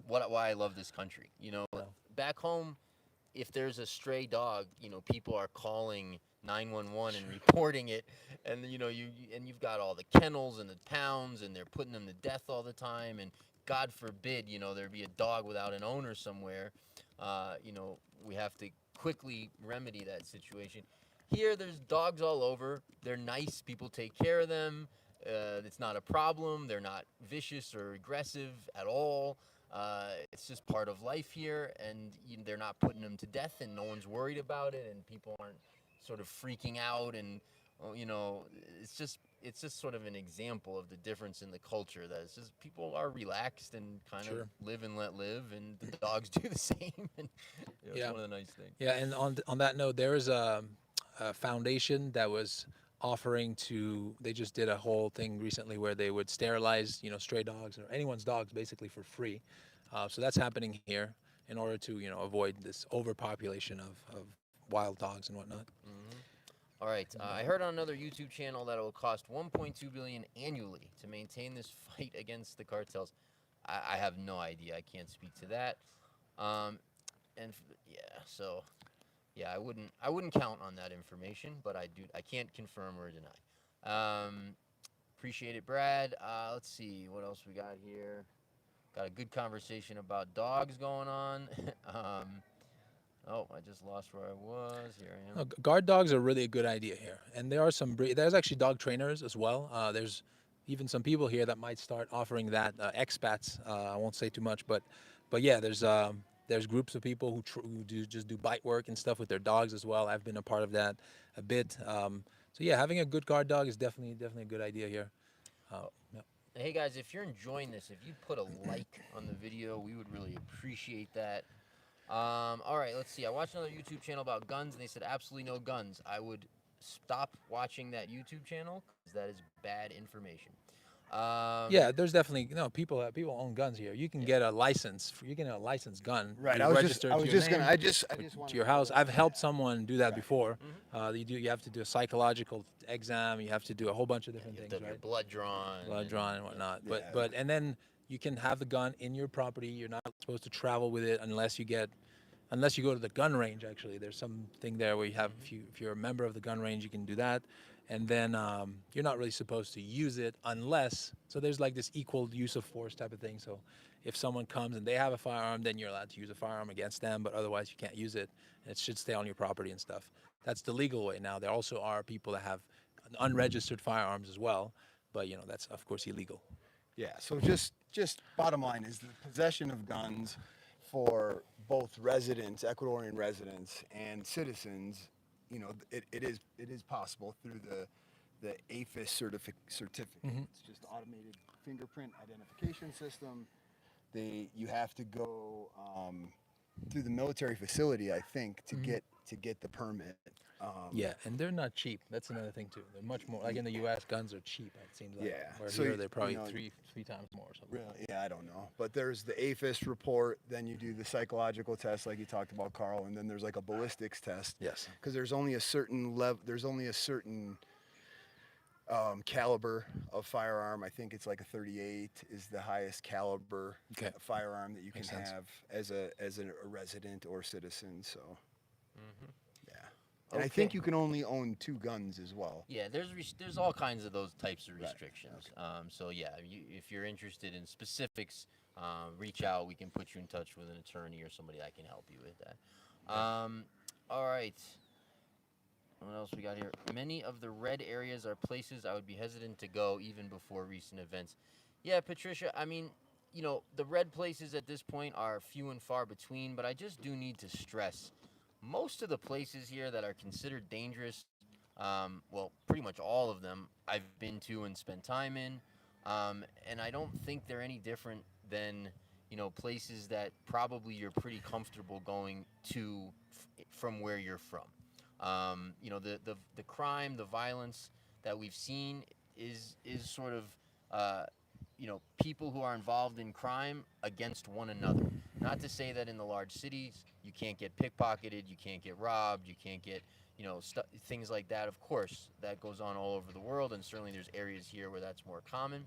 why I love this country. Back home, if there's a stray dog, people are calling 911 and reporting it, and you've got all the kennels and the pounds, and they're putting them to death all the time, and God forbid, there be a dog without an owner somewhere. We have to quickly remedy that situation. Here, there's dogs all over. They're nice. People take care of them. It's not a problem. They're not vicious or aggressive at all. It's just part of life here, and they're not putting them to death, and no one's worried about it, and people aren't sort of freaking out, and it's just sort of an example of the difference in the culture. That it's just people are relaxed and kind of live and let live, and the dogs do the same. And it's one of the nice things.
Yeah, and on that note, there is a foundation that was offering to. They just did a whole thing recently where they would sterilize, stray dogs or anyone's dogs basically for free. So that's happening here in order to, avoid this overpopulation of wild dogs and whatnot.
All right. I heard on another YouTube channel that it will cost 1.2 billion annually to maintain this fight against the cartels. I have no idea. I can't speak to that. So yeah, I wouldn't count on that information, but I can't confirm or deny. Appreciate it, Brad. Let's see what else we got here. Got a good conversation about dogs going on. Oh, I just lost where I was. Here I am.
No, guard dogs are really a good idea here, and there are there's actually dog trainers as well. There's even some people here that might start offering that, expats. I won't say too much, but yeah, there's groups of people who just do bite work and stuff with their dogs as well. I've been a part of that a bit. So yeah, having a good guard dog is definitely a good idea here. Yeah.
Hey guys, if you're enjoying this, if you put a like on the video, we would really appreciate that. All right, let's see. I watched another YouTube channel about guns, and they said absolutely no guns. I would stop watching that YouTube channel because that is bad information.
Yeah, there's definitely people own guns here. You can get a license. You can get a licensed gun.
Right.
You
I was
register
just
to your
gonna.
name,
I just wanted
to your
to
house.
know that.
I've helped someone do that before. You have to do a psychological exam. You have to do a whole bunch of different
You have
things,
to have your
right?
blood drawn.
Blood drawn and whatnot.
Yeah.
And then you can have the gun in your property. You're not supposed to travel with it unless you go to the gun range. Actually, there's something there where you have if you're a member of the gun range, you can do that. And then you're not really supposed to use it unless, so there's like this equal use of force type of thing. So if someone comes and they have a firearm, then you're allowed to use a firearm against them, but otherwise you can't use it, and it should stay on your property and stuff. That's the legal way. Now there also are people that have unregistered firearms as well, but that's of course illegal.
Yeah. So just bottom line is the possession of guns for both residents, Ecuadorian residents, and citizens. It is possible through the AFIS certificate. It's just the automated fingerprint identification system. You have to go through the military facility, I think, to get the permit.
Yeah, and they're not cheap. That's another thing too. They're much more, like in the U.S., guns are cheap. It seems like.
Yeah.
Where
So
here they're probably
you know,
three times more or something.
Really? Yeah, I don't know. But there's the AFIS report, then you do the psychological test like you talked about, Carl, and then there's like a ballistics test.
Yes.
Because there's only a certain caliber of firearm. I think it's like a 38 is the highest caliber firearm that you can have as a resident or citizen. So, yeah. And I think you can only own 2 guns as well.
Yeah, there's all kinds of those types of restrictions. Okay. So yeah, if you're interested in specifics, reach out. We can put you in touch with an attorney or somebody that can help you with that. All right. What else we got here? Many of the red areas are places I would be hesitant to go even before recent events. Yeah, Patricia, I mean, the red places at this point are few and far between, but I just do need to stress most of the places here that are considered dangerous, well, pretty much all of them I've been to and spent time in, and I don't think they're any different than, places that probably you're pretty comfortable going to from where you're from. The crime, the violence that we've seen is sort of, people who are involved in crime against one another. Not to say that in the large cities you can't get pickpocketed, you can't get robbed, you can't get, things like that. Of course, that goes on all over the world, and certainly there's areas here where that's more common.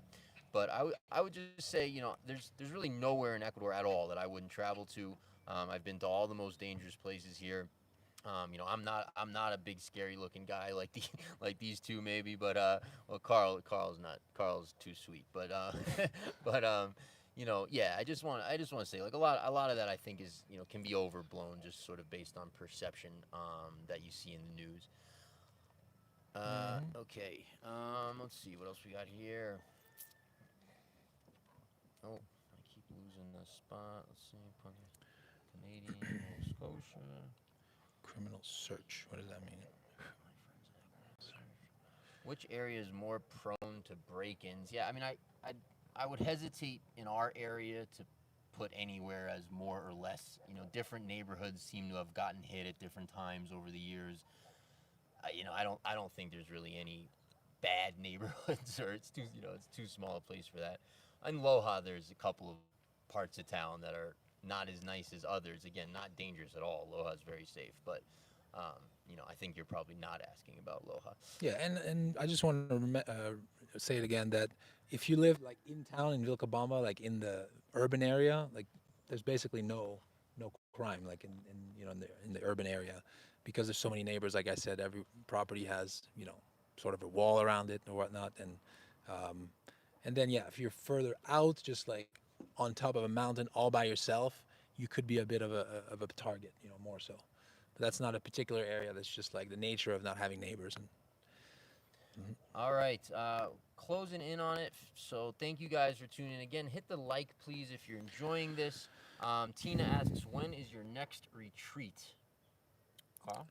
But I would just say, there's really nowhere in Ecuador at all that I wouldn't travel to. I've been to all the most dangerous places here. I'm not a big scary looking guy like these two maybe, but Carl's too sweet, but yeah, I just want to say, like, a lot of that I think is, can be overblown just sort of based on perception that you see in the news. Okay, let's see what else we got here. Oh, I keep losing the spot. Let's see, Canadian, Nova Scotia.
Criminal search. What does that mean?
Which area is more prone to break-ins? Yeah, I mean, I would hesitate in our area to put anywhere as more or less. Different neighborhoods seem to have gotten hit at different times over the years. I don't think there's really any bad neighborhoods, or it's too small a place for that. In Loja, there's a couple of parts of town that are not as nice as others. Again, not dangerous at all. Loja is very safe, but I think you're probably not asking about Loja.
Yeah, and I just want to say it again that if you live like in town in Vilcabamba, like in the urban area, like there's basically no crime like in the urban area, because there's so many neighbors. Like I said, every property has sort of a wall around it or whatnot, and then yeah, if you're further out, just like on top of a mountain all by yourself, you could be a bit of a target, more so. But that's not a particular area. That's just like the nature of not having neighbors.
All right, closing in on it. So thank you guys for tuning in. Again, hit the like, please, if you're enjoying this. Tina asks, when is your next retreat? Carl?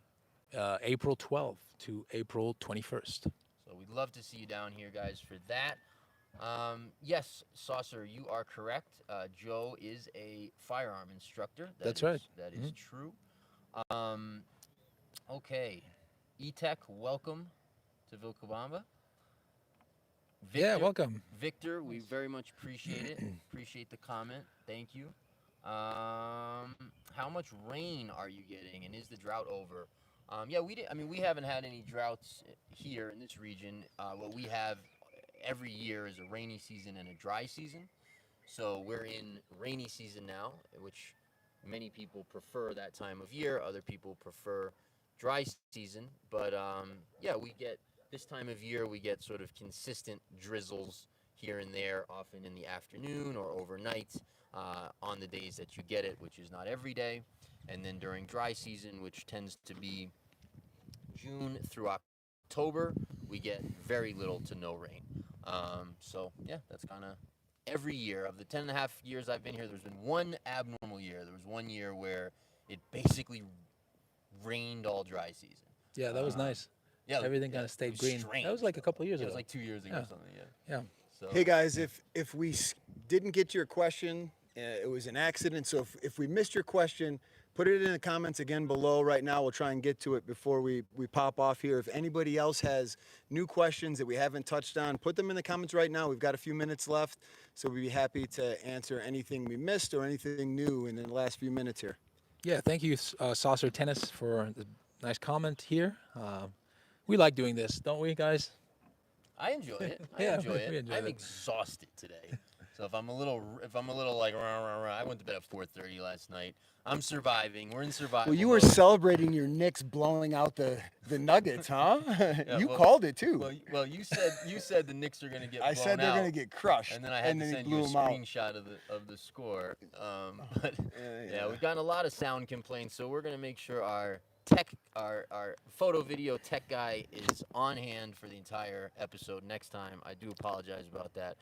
April 12th to April 21st.
So we'd love to see you down here, guys, for that. Yes, Saucer, you are correct. Joe is a firearm instructor.
That's right.
That is true. Okay. E-Tech, welcome to Vilcabamba. Victor,
Yeah, welcome.
Victor, we very much appreciate it. Appreciate the comment. Thank you. How much rain are you getting, and is the drought over? Yeah, we haven't had any droughts here in this region. What we have every year is a rainy season and a dry season. So we're in rainy season now, which many people prefer that time of year. Other people prefer dry season. But yeah, this time of year, we get sort of consistent drizzles here and there, often in the afternoon or overnight on the days that you get it, which is not every day. And then during dry season, which tends to be June through October, we get very little to no rain. So yeah, that's kind of every year. Of the 10.5 years I've been here, there's been one abnormal year. There was one year where it basically rained all dry season.
Yeah, that was nice.
Yeah,
everything kind of stayed green.
strange.
That was like a couple of years
It
ago.
was like 2 years ago or something.
Yeah.
So,
Hey guys, if we didn't get your question, it was an accident. So if we missed your question, put it in the comments again below. Right now, we'll try and get to it before we pop off here. If anybody else has new questions that we haven't touched on, put them in the comments right now. We've got a few minutes left, so we'd be happy to answer anything we missed or anything new in the last few minutes here.
Yeah, thank you, Saucer Tennis, for the nice comment here. We like doing this, don't we, guys?
I enjoy it. I
Yeah,
enjoy
we
it.
enjoy
I'm
it.
exhausted today. So if I'm a little like rah, rah, rah, I went to bed at 4:30 last night. I'm surviving. We're in survival.
Well, you were
mode.
celebrating your Knicks blowing out the Nuggets, huh? You
well-
called it too.
Well, you said the Knicks are gonna get.
I
blown
said they're
out,
going to get crushed,
and then I had to
he
send you
blew
a
them out.
screenshot of the score. But
yeah.
yeah, we've gotten a lot of sound complaints, so we're gonna make sure our photo video tech guy is on hand for the entire episode next time. I do apologize about that.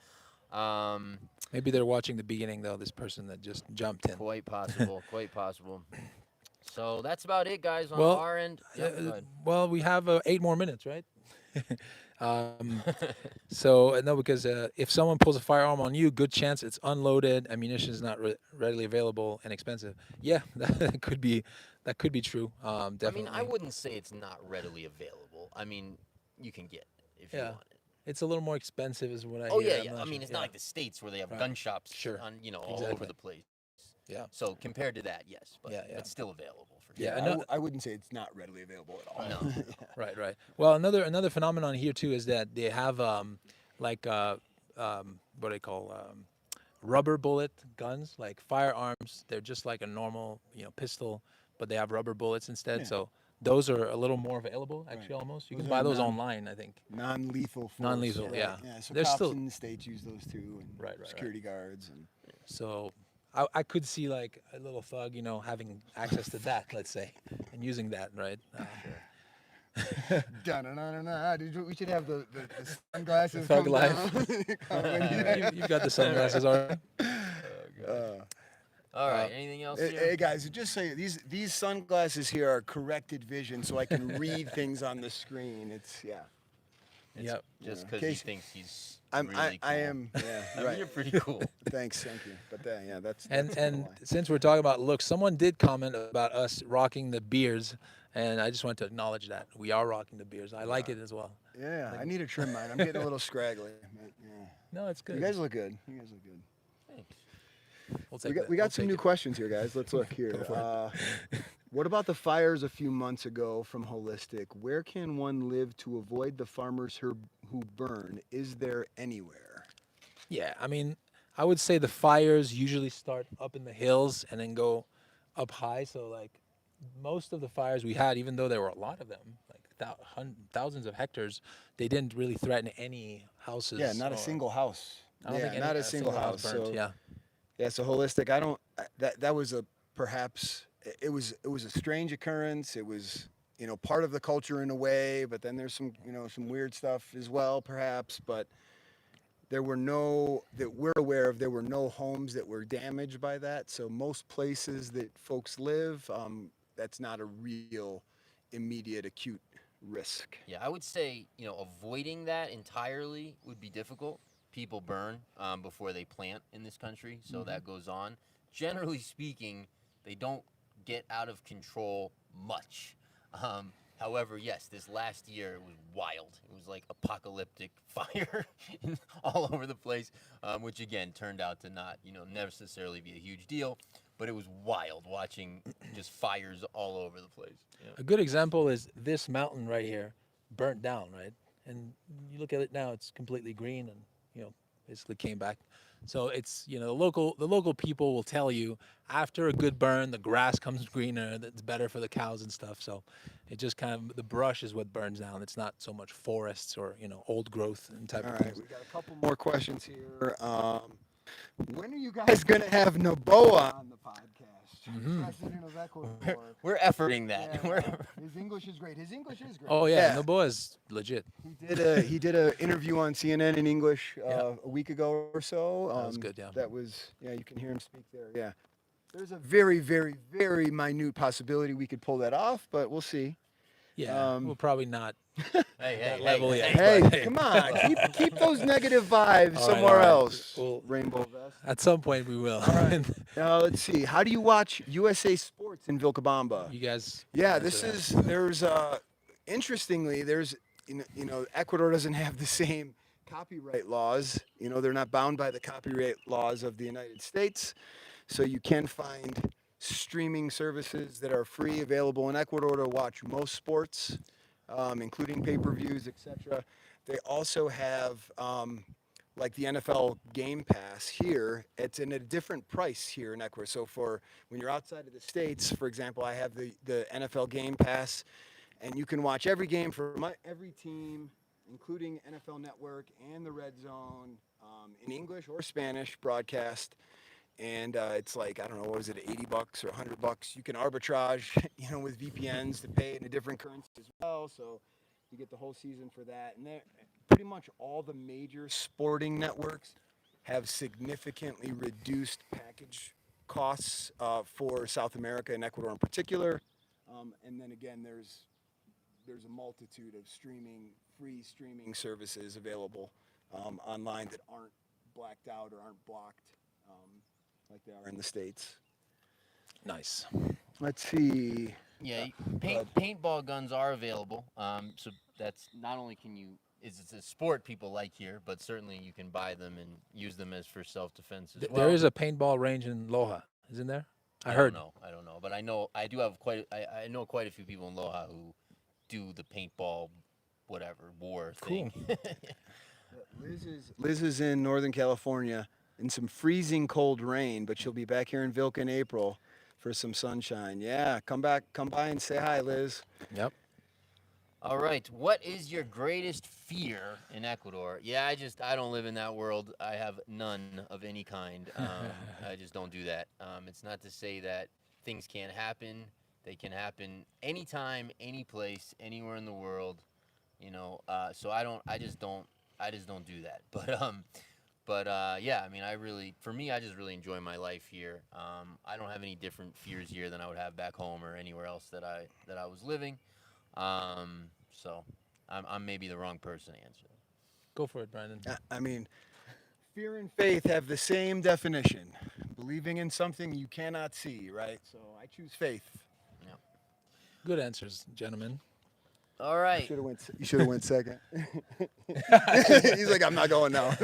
Maybe they're watching the beginning, though, this person that just jumped in.
Quite possible. Quite possible. So that's about it, guys, on
Well,
our end. Yeah, go ahead.
Well, we have 8 more minutes, right? So, no, because if someone pulls a firearm on you, good chance it's unloaded, ammunition is not readily available and expensive. Yeah, that could be true. Definitely.
I mean, I wouldn't say it's not readily available. I mean, you can get it if you want it.
It's a little more expensive, is what I
Oh
hear.
yeah, yeah. I mean, it's not like the States where they have gun shops
Sure.
on, all
Exactly.
over the place.
Yeah.
So compared to that, yes, but
Yeah.
it's still available for sure.
Yeah,
I wouldn't say it's not readily available at all.
No.
Right. Well, another phenomenon here too is that they have what do they call rubber bullet guns, like firearms. They're just like a normal pistol, but they have rubber bullets instead.
Yeah.
So those are a little more available, actually.
Right.
Almost you
Those
can
are
buy those online, I think.
Non-lethal force.
Non-lethal, yeah.
Yeah, so
They're
cops
still-
in the States use those too, and
Right.
security guards. And
So I could see like a little thug, having access to that, let's say, and using that, right?
Da-na-na-na-na. We should have the sunglasses.
Thug
come
life.
down.
You've got the sunglasses already.
All right. Anything else here?
Hey guys, just so these sunglasses here are corrected vision, so I can read things on the screen. It's
Yep.
Just
Yeah.
because he
Case-
thinks he's
I'm
really cool.
I am yeah
I mean,
right.
you're pretty cool.
Thanks, thank you. But that's
And
kinda
and
why.
since we're talking about looks, someone did comment about us rocking the beards, And I just wanted to acknowledge that we are rocking the beards. I like it as well.
Yeah, I need to trim mine. I'm getting a little scraggly. But, yeah.
No, it's good.
You guys look good. You guys look good.
Thanks.
We'll take
We got
we'll
some
take
new
it.
questions here, guys. Let's look here. What about the fires a few months ago from Holistic? Where can one live to avoid the farmers who burn? Is there anywhere?
Yeah, I mean, I would say the fires usually start up in the hills and then go up high. So like most of the fires we had, even though there were a lot of them, like thousands of hectares, they didn't really threaten any houses.
Yeah, not a
or-
single house.
I don't think
not
any,
a single house.
burnt.
So
Yeah.
yeah, so Holistic. I don't. That was a perhaps. It was a strange occurrence. It was part of the culture in a way, but then there's some some weird stuff as well, perhaps. But there were no that we're aware of. There were no homes that were damaged by that. So most places that folks live, that's not a real immediate acute risk.
Yeah, I would say, avoiding that entirely would be difficult. People burn before they plant in this country, so that goes on. Generally speaking, they don't get out of control much. However, yes, this last year it was wild. It was like apocalyptic fire all over the place, which again turned out to not, necessarily be a huge deal. But it was wild watching just fires all over the place. Yeah.
A good example is this mountain right here, burnt down, right? And you look at it now; it's completely green, and basically came back. So it's the local people will tell you after a good burn, the grass comes greener. That's better for the cows and stuff. So it just kind of the brush is what burns down. It's not so much forests or old growth and type
All
of
right,
things.
we got a couple more questions here. When are you guys gonna have Noboa on the podcast? President of Ecuador.
We're efforting that.
Yeah,
We're
his English is great. His English is great.
Oh yeah, Noboa is legit.
He did a interview on CNN in English
Yeah.
a week ago or so.
That was good, yeah.
That was you can hear him speak there. Yeah. There's a very, very, very minute possibility we could pull that off, but we'll see.
Yeah, we'll probably not.
hey,
level
hey,
yet.
hey.
Hey, come on, keep those negative vibes
All right,
somewhere
all right.
else.
We'll-
Rainbow vest.
At some point we will.
Now let's see. How do you watch USA Sports in Vilcabamba?
You guys.
Yeah,
answer
there's interestingly there's Ecuador doesn't have the same copyright laws. They're not bound by the copyright laws of the United States, so you can find streaming services that are free available in Ecuador to watch most sports, including pay-per-views, etc. They also have like the NFL Game Pass here. It's in a different price here in Ecuador. So for when you're outside of the States, for example, I have the NFL Game Pass, and you can watch every game for every team, including NFL Network and the Red Zone, in English or Spanish broadcast. And it's like, I don't know, what is it, $80 or $100? You can arbitrage, with VPNs to pay in a different currency as well. So you get the whole season for that. And pretty much all the major sporting networks have significantly reduced package costs for South America and Ecuador in particular. And then again, there's a multitude of free streaming services available online that aren't blacked out or aren't blocked like they are in the States.
Nice.
Let's see.
Yeah, paintball guns are available. So that's not only it's a sport people like here, but certainly you can buy them and use them as for self-defense as well.
There is a paintball range in Loja, isn't there? I heard.
I don't know, but I know I know quite a few people in Loja who do the paintball, whatever war thing.
Liz is in Northern California in some freezing cold rain, but she'll be back here in Vilca in April for some sunshine. Yeah, come by and say hi, Liz.
Yep.
All right, what is your greatest fear in Ecuador? Yeah, I don't live in that world. I have none of any kind. I just don't do that. It's not to say that things can't happen. They can happen anytime, any place, anywhere in the world. So I just don't do that. But yeah, I mean, for me, I just really enjoy my life here. I don't have any different fears here than I would have back home or anywhere else that I was living. So I'm maybe the wrong person to answer that.
Go for it, Brandon.
I mean, fear and faith have the same definition. Believing in something you cannot see, right? So I choose faith.
Yeah.
Good answers, gentlemen.
All right.
You should have went second. He's like, I'm not going now.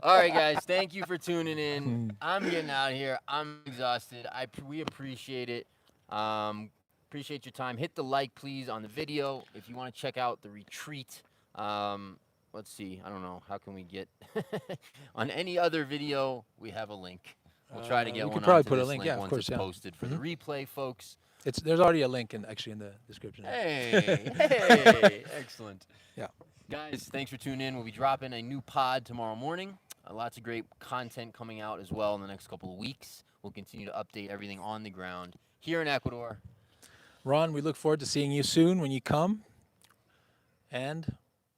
All right, guys. Thank you for tuning in. I'm getting out of here. I'm exhausted. We appreciate it. Appreciate your time. Hit the like, please, on the video. If you want to check out the retreat, let's see. I don't know. How can we get on any other video? We have a link. We'll try to get
we
one.
could probably
onto
put a
this
link.
link
Yeah, of
once
course.
it's
Yeah.
posted for the replay, folks.
There's already a link in the description.
Hey, excellent.
Yeah.
Guys, thanks for tuning in. We'll be dropping a new pod tomorrow morning. Lots of great content coming out as well in the next couple of weeks. We'll continue to update everything on the ground here in Ecuador.
Ron, we look forward to seeing you soon when you come, and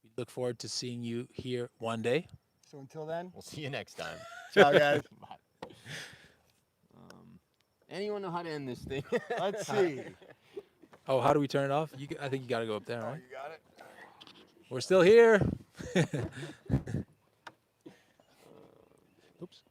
we look forward to seeing you here one day.
So until then,
We'll see you next time.
ciao, guys.
Bye. Anyone know how to end this thing?
Let's see.
Oh, how do we turn it off? I think you got to go up there,
Oh,
right?
you got it?
We're still here.